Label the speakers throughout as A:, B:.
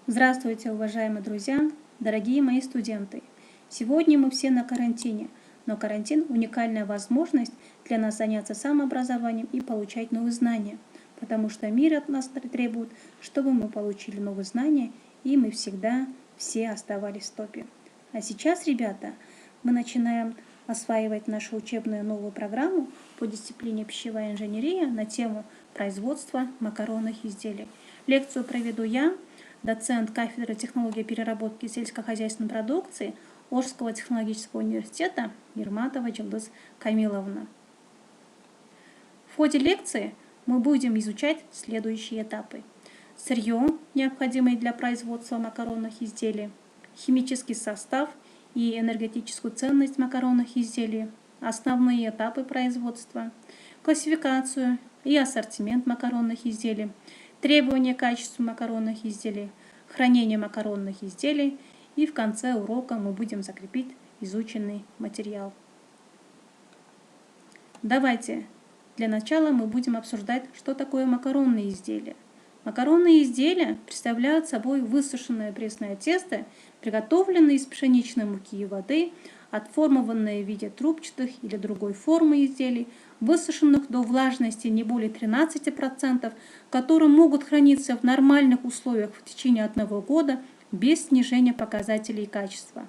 A: Здравствуйте, уважаемые друзья, дорогие мои студенты! Сегодня мы все на карантине, но карантин – уникальная возможность для нас заняться самообразованием и получать новые знания, потому что мир от нас требует, чтобы мы получили новые знания, и мы всегда все оставались в топе. А сейчас, ребята, мы начинаем осваивать нашу учебную новую программу по дисциплине пищевая инженерия на тему производства макаронных изделий. Лекцию проведу я, доцент кафедры технологии переработки сельскохозяйственной продукции Ошского технологического университета Ерматова Джилдыз Камиловна. В ходе лекции мы будем изучать следующие этапы: сырье, необходимое для производства макаронных изделий, химический состав и энергетическую ценность макаронных изделий, основные этапы производства, классификацию и ассортимент макаронных изделий, требования к качеству макаронных изделий, хранение макаронных изделий, и в конце урока мы будем закрепить изученный материал. Давайте для начала мы будем обсуждать, что такое макаронные изделия. Макаронные изделия представляют собой высушенное пресное тесто, приготовленное из пшеничной муки и воды, отформованное в виде трубчатых или другой формы изделий, высушенных до влажности не более 13%, которые могут храниться в нормальных условиях в течение 1 года без снижения показателей качества.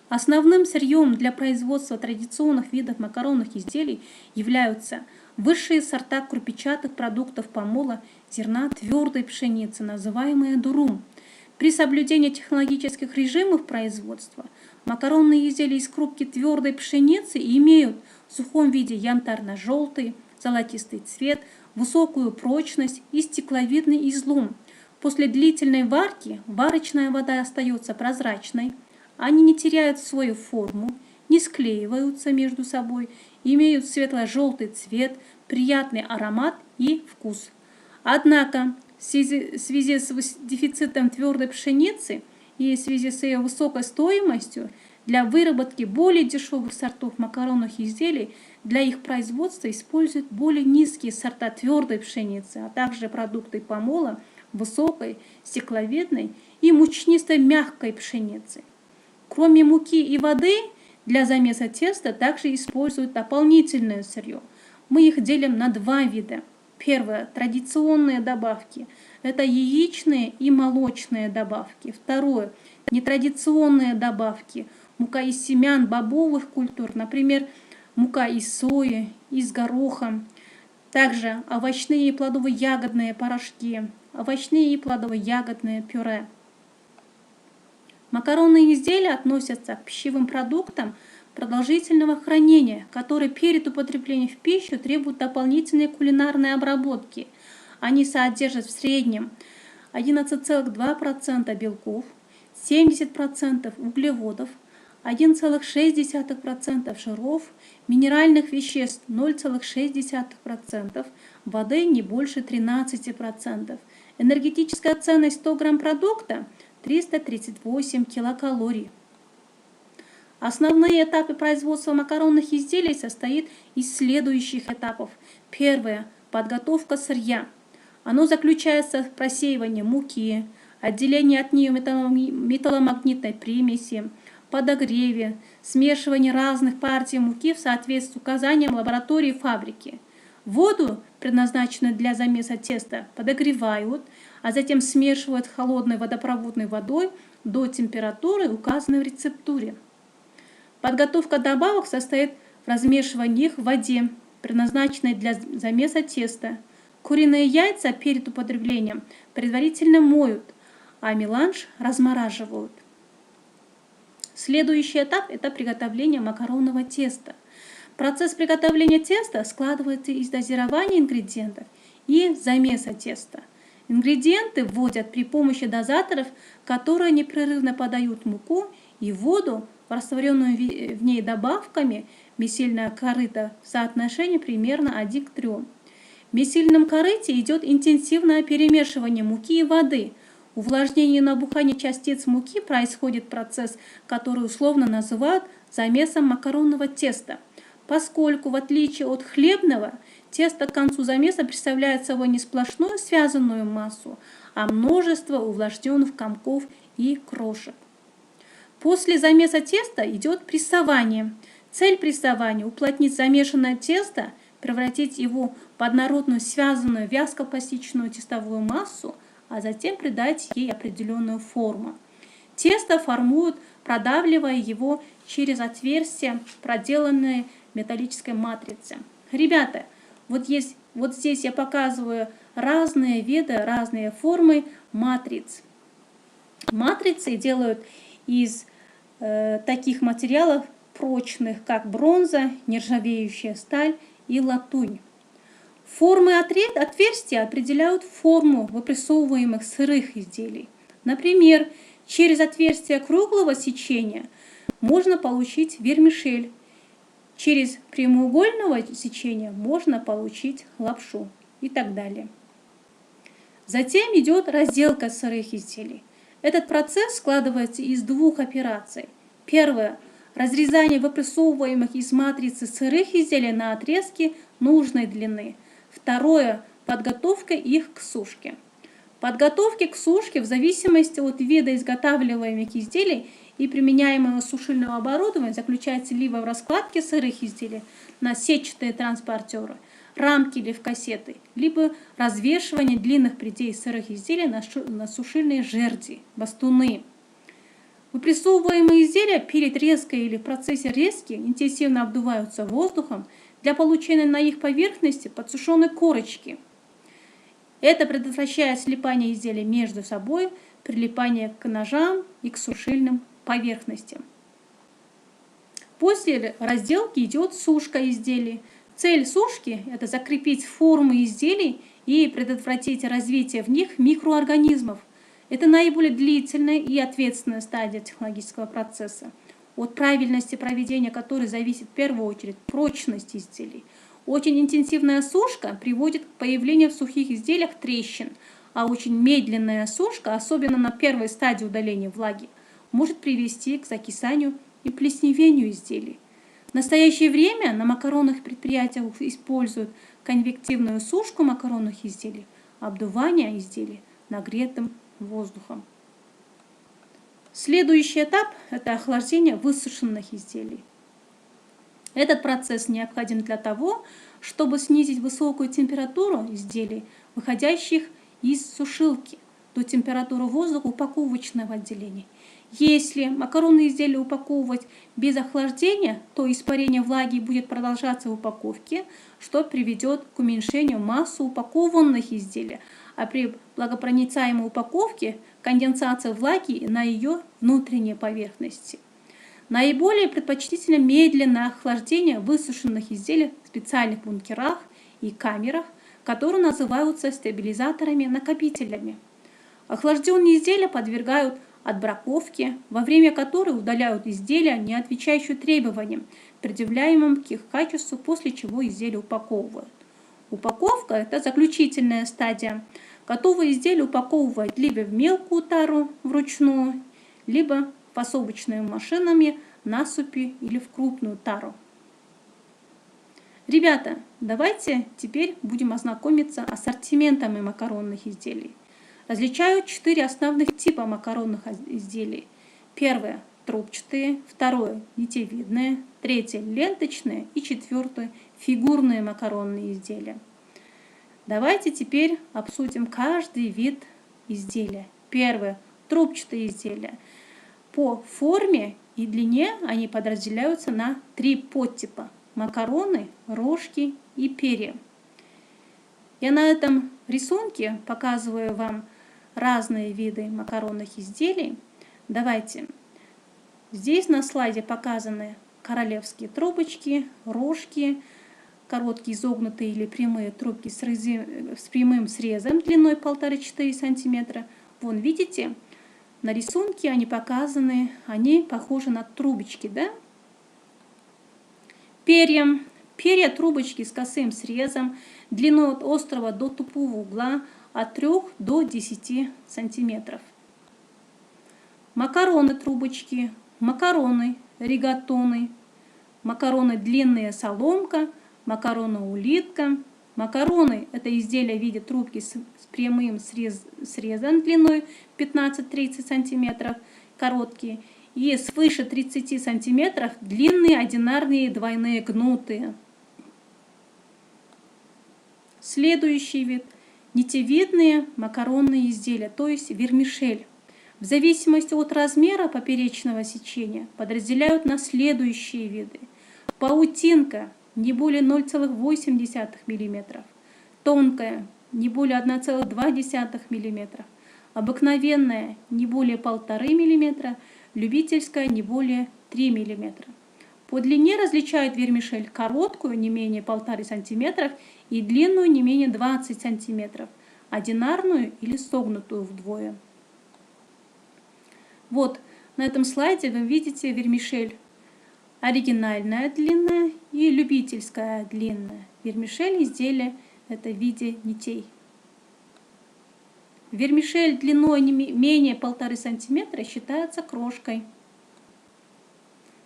A: Основным сырьем для производства традиционных видов макаронных изделий являются высшие сорта крупичатых продуктов помола зерна твердой пшеницы, называемые дурум. При соблюдении технологических режимов производства макаронные изделия из крупки твердой пшеницы имеют в сухом виде янтарно-желтый, золотистый цвет, высокую прочность и стекловидный излом. После длительной варки варочная вода остается прозрачной, они не теряют свою форму, не склеиваются между собой, имеют светло-желтый цвет, приятный аромат и вкус. Однако в связи с дефицитом твердой пшеницы и в связи с ее высокой стоимостью для выработки более дешевых сортов макаронных изделий для их производства используют более низкие сорта твердой пшеницы, а также продукты помола высокой, стекловидной и мучнистой мягкой пшеницы. Кроме муки и воды, для замеса теста также используют дополнительное сырье. Мы их делим на два вида. Первое – традиционные добавки. Это яичные и молочные добавки. Второе – нетрадиционные добавки. Мука из семян бобовых культур, например, мука из сои, из гороха. Также овощные и плодово-ягодные порошки, овощные и плодово-ягодные пюре. Макаронные изделия относятся к пищевым продуктам продолжительного хранения, которые перед употреблением в пищу требуют дополнительной кулинарной обработки. Они содержат в среднем 11,2% белков, 70% углеводов, 1,6% жиров, минеральных веществ 0,6%, воды не больше 13%. Энергетическая ценность 100 грамм продукта 338 килокалорий. Основные этапы производства макаронных изделий состоят из следующих этапов. Первое – подготовка сырья. Оно заключается в просеивании муки, отделении от нее металломагнитной примеси, подогреве, смешивании разных партий муки в соответствии с указанием лаборатории фабрики. Воду, предназначенную для замеса теста, подогревают, а затем смешивают с холодной водопроводной водой до температуры, указанной в рецептуре. Подготовка добавок состоит в размешивании их в воде, предназначенной для замеса теста. Куриные яйца перед употреблением предварительно моют, а меланж размораживают. Следующий этап – это приготовление макаронного теста. Процесс приготовления теста складывается из дозирования ингредиентов и замеса теста. Ингредиенты вводят при помощи дозаторов, которые непрерывно подают муку и воду, растворенную в ней добавками, месильное корыто в соотношении примерно 1 к 3. В месильном корыте идет интенсивное перемешивание муки и воды. Увлажнение и набухание частиц муки происходит процесс, который условно называют замесом макаронного теста. Поскольку, в отличие от хлебного, тесто к концу замеса представляет собой не сплошную связанную массу, а множество увлажненных комков и крошек. После замеса теста идет прессование. Цель прессования – уплотнить замешанное тесто, превратить его в однородную, связанную, вязкопластичную тестовую массу, а затем придать ей определенную форму. Тесто формуют, продавливая его через отверстия, проделанные в металлической матрице. Ребята, вот здесь я показываю разные виды, разные формы матриц. Матрицы делают из таких материалов прочных, как бронза, нержавеющая сталь и латунь. Формы отверстия определяют форму выпрессовываемых сырых изделий. Например, через отверстие круглого сечения можно получить вермишель, через прямоугольного сечения можно получить лапшу и так далее. Затем идет разделка сырых изделий. Этот процесс складывается из двух операций. Первое – разрезание выпрессовываемых из матрицы сырых изделий на отрезки нужной длины. Второе – подготовка их к сушке. Подготовки к сушке в зависимости от вида изготавливаемых изделий и применяемого сушильного оборудования заключается либо в раскладке сырых изделий на сетчатые транспортеры, рамки или в кассеты, либо развешивание длинных прядей сырых изделий на сушильные жерди, бастуны. Выпрессовываемые изделия перед резкой или в процессе резки интенсивно обдуваются воздухом для получения на их поверхности подсушенной корочки. Это предотвращает слипание изделий между собой, прилипание к ножам и к сушильным поверхностям. После разделки идет сушка изделий. Цель сушки – это закрепить формы изделий и предотвратить развитие в них микроорганизмов. Это наиболее длительная и ответственная стадия технологического процесса, от правильности проведения которой зависит в первую очередь прочность изделий. Очень интенсивная сушка приводит к появлению в сухих изделиях трещин, а очень медленная сушка, особенно на первой стадии удаления влаги, может привести к закисанию и плесневению изделий. В настоящее время на макаронных предприятиях используют конвективную сушку макаронных изделий, обдувание изделий нагретым воздухом. Следующий этап – это охлаждение высушенных изделий. Этот процесс необходим для того, чтобы снизить высокую температуру изделий, выходящих из сушилки, до температуры воздуха упаковочного отделения. Если макаронные изделия упаковывать без охлаждения, то испарение влаги будет продолжаться в упаковке, что приведет к уменьшению массы упакованных изделий, а при влагопроницаемой упаковке конденсация влаги на ее внутренней поверхности. Наиболее предпочтительно медленное охлаждение высушенных изделий в специальных бункерах и камерах, которые называются стабилизаторами-накопителями. Охлажденные изделия подвергают отбраковке, во время которой удаляют изделия, не отвечающие требованиям, предъявляемым к их качеству, после чего изделия упаковывают. Упаковка – это заключительная стадия. Готовые изделия упаковывают либо в мелкую тару вручную, либо фасовочными машинами, насыпи или в крупную тару. Ребята, давайте теперь будем ознакомиться с ассортиментами макаронных изделий. Различают 4 основных типа макаронных изделий. Первое – трубчатые, второе – нитевидные, третье – ленточные и четвертое – фигурные макаронные изделия. Давайте теперь обсудим каждый вид изделия. Первое – трубчатые изделия. По форме и длине они подразделяются на 3 подтипа – макароны, рожки и перья. Я на этом рисунке показываю вам разные виды макаронных изделий. Давайте. Здесь на слайде показаны королевские трубочки, рожки, короткие изогнутые или прямые трубки с прямым срезом длиной 1,5–4 см. Вон, видите, на рисунке они показаны, они похожи на трубочки, да? Перья. Перья трубочки с косым срезом, длиной от острого до тупого угла от 3 до 10 см. Макароны трубочки, макароны, ригатоны, макароны длинные соломка, макароны улитка, Макароны – это изделия в виде трубки с прямым срезом длиной 15-30 см, короткие, и свыше 30 см длинные, одинарные, двойные, гнутые. Следующий вид – нитевидные макаронные изделия, то есть вермишель. В зависимости от размера поперечного сечения подразделяют на следующие виды. Паутинка – не более 0,8 мм, тонкая – не более 1,2 мм, обыкновенная – не более 1,5 мм, любительская – не более 3 мм. По длине различают вермишель короткую, не менее 1,5 см, и длинную, не менее 20 см, одинарную или согнутую вдвое. Вот на этом слайде вы видите вермишель оригинальная длинная и любительская длинная. Вермишель изделия это в виде нитей. Вермишель длиной не менее 1,5 см считается крошкой.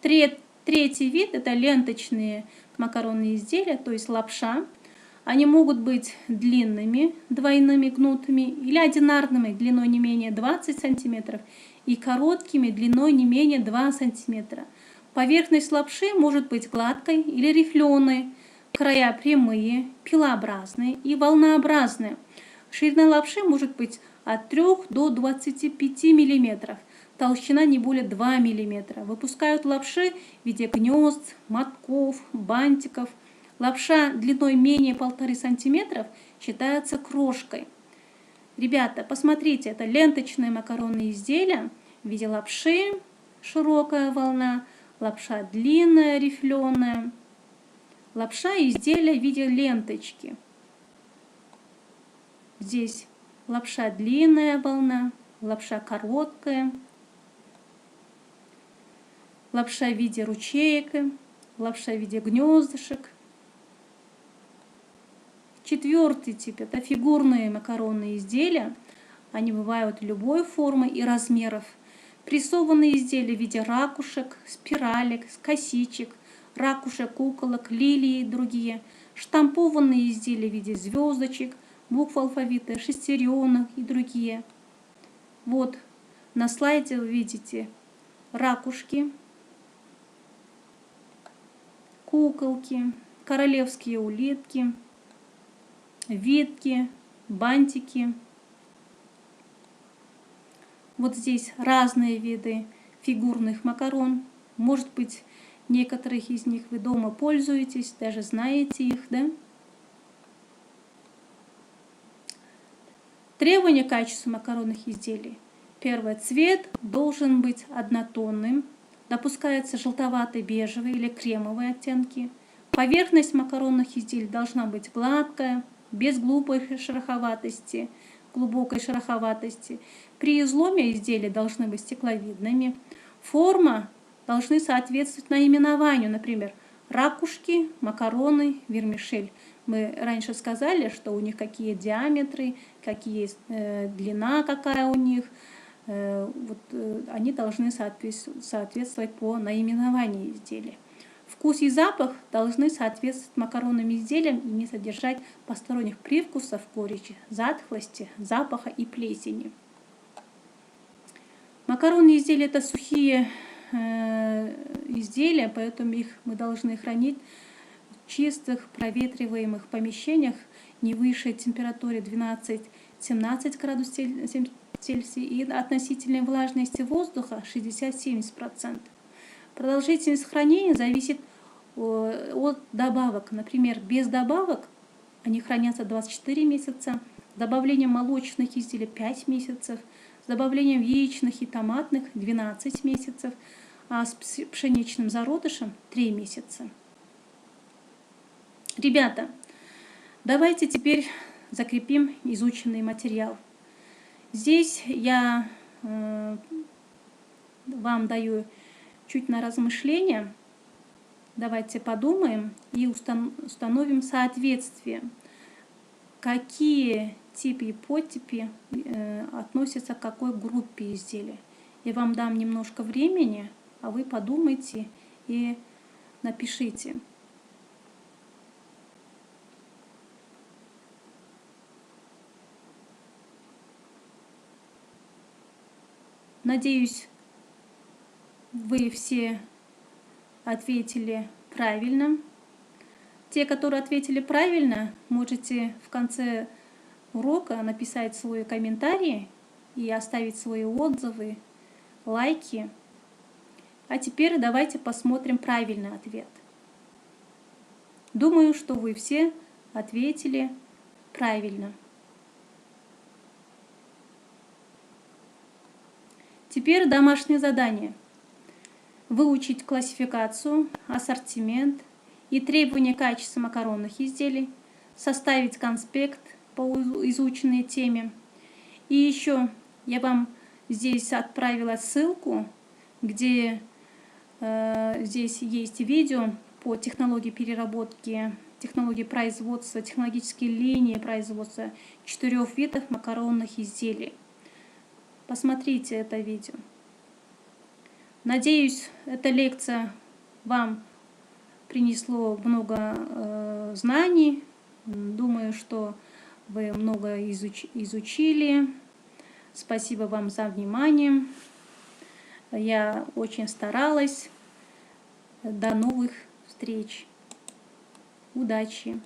A: Третий вид – это ленточные макаронные изделия, то есть лапша. Они могут быть длинными, двойными, гнутыми, или одинарными, длиной не менее 20 см, и короткими, длиной не менее 2 см. Поверхность лапши может быть гладкой или рифленой, края прямые, пилообразные и волнообразные. Ширина лапши может быть от 3 до 25 мм. Толщина не более 2 мм. Выпускают лапши в виде гнезд, мотков, бантиков. Лапша длиной менее 1,5 см считается крошкой. Ребята, посмотрите, это ленточные макаронные изделия в виде лапши, широкая волна, лапша длинная, рифленая, лапша изделия в виде ленточки. Здесь лапша длинная волна, лапша короткая, лапша в виде ручеек, лапша в виде гнездышек. Четвертый тип – это фигурные макаронные изделия. Они бывают любой формы и размеров. Прессованные изделия в виде ракушек, спиралек, косичек, ракушек, куколок, лилий и другие. Штампованные изделия в виде звездочек, букв алфавита, шестеренок и другие. Вот на слайде вы видите ракушки, куколки, королевские улитки, витки, бантики. Вот здесь разные виды фигурных макарон. Может быть, некоторых из них вы дома пользуетесь, даже знаете их, да? Требования к качеству макаронных изделий. Первое. Цвет должен быть однотонным. Допускается желтоватый, бежевый или кремовые оттенки. Поверхность макаронных изделий должна быть гладкая, без глубокой шероховатости. При изломе изделия должны быть стекловидными. Форма должны соответствовать наименованию, например, ракушки, макароны, вермишель. Мы раньше сказали, что у них какие диаметры, какие длина, какая у них. Они должны соответствовать по наименованию изделия. Вкус и запах должны соответствовать макаронным изделиям и не содержать посторонних привкусов горечи, затхлости, запаха и плесени. Макаронные изделия – это сухие изделия, поэтому мы должны хранить в чистых, проветриваемых помещениях не выше температуры 12-17 градусов Цельсия и относительной влажности воздуха 60-70%. Продолжительность хранения зависит от добавок. Например, без добавок они хранятся 24 месяца, с добавлением молочных изделий 5 месяцев, с добавлением яичных и томатных 12 месяцев, а с пшеничным зародышем 3 месяца. Ребята, давайте теперь закрепим изученный материал. Здесь я вам даю чуть на размышление. Давайте подумаем и установим соответствие. Какие типы и подтипы относятся к какой группе изделий. Я вам дам немножко времени, а вы подумайте и напишите. Надеюсь, вы все ответили правильно. Те, которые ответили правильно, можете в конце урока написать свои комментарии и оставить свои отзывы, лайки. А теперь давайте посмотрим правильный ответ. Думаю, что вы все ответили правильно. Теперь домашнее задание. Выучить классификацию, ассортимент и требования качества макаронных изделий, составить конспект по изученной теме. И еще я вам здесь отправила ссылку, где здесь есть видео по технологии переработки, технологии производства, технологические линии производства 4 видов макаронных изделий. Посмотрите это видео. Надеюсь, эта лекция вам принесло много знаний. Думаю, что вы много изучили. Спасибо вам за внимание. Я очень старалась. До новых встреч. Удачи!